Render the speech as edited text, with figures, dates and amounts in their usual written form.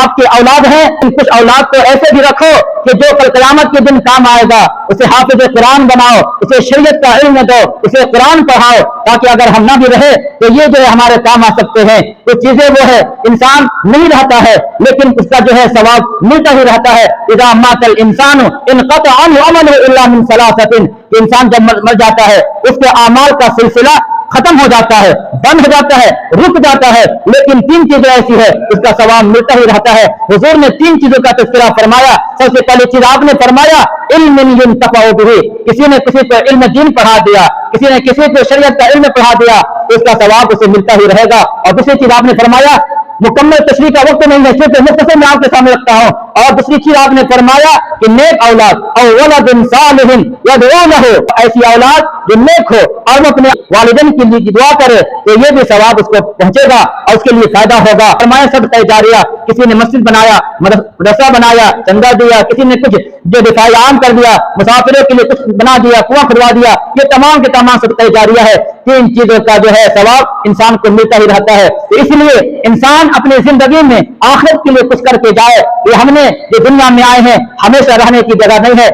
آپ کی اولاد ہے، کچھ اولاد کو ایسے بھی رکھو کہ جو کل قیامت کے دن کام آئے گا، اسے حافظ قرآن بناؤ، اسے شریعت کا علم دو، اسے قرآن پڑھاؤ، تاکہ اگر ہم نہ بھی رہے تو یہ جو ہے ہمارے کام آ سکتے ہیں۔ کچھ چیزیں وہ ہے انسان نہیں رہتا ہے لیکن اس کا جو ہے ثواب ملتا ہی رہتا ہے۔ اذا مات الانسان انقطع عنه عمله الا من ثلاثه، انسان جب مر جاتا ہے اس کے اعمال کا سلسلہ ختم ہو جاتا ہے، بند ہو جاتا ہے، رک جاتا ہے، لیکن تین چیزیں ایسی ہے اس کا ثواب ملتا ہی رہتا ہے۔ حضور نے تین چیزوں کا تذکرہ فرمایا۔ سب سے پہلی چیز آپ نے فرمایا علم ينتفع به، کسی نے کسی کو علم دین پڑھا دیا، کسی نے کسی کو شریعت کا علم پڑھا دیا، اس کا ثواب اسے ملتا ہی رہے گا۔ اور دوسری چیز آپ نے فرمایا، مکمل تشریح کا وقت نہیں ہے، صرف مختصر میں آپ کے سامنے رکھتا ہوں، اور دوسری چیز آپ نے فرمایا کہ نیک اولاد او ولد صالح يدعو له، ایسی اولاد جو نیک ہو اور وہ اپنے والدین کے لیے دعا کرے تو یہ بھی ثواب اس کو پہنچے گا اور اس کے لیے فائدہ ہوگا۔ فرمایا صدقہ جاریہ، کسی نے مسجد بنایا، مدرسہ بنایا، چندہ دیا، کسی نے کچھ جو دفاع عام کر دیا، مسافروں کے لیے کچھ بنا دیا، کنواں کھدوا دیا، یہ تمام کے تمام صدقہ جاریہ ہے۔ تین چیزوں کا جو ہے ثواب انسان کو ملتا ہی رہتا ہے۔ تو اس لیے انسان اپنی زندگی میں آخرت کے لیے کچھ کر کے جائے۔ یہ ہم نے جو دنیا میں آئے ہیں ہمیشہ رہنے کی جگہ نہیں ہے۔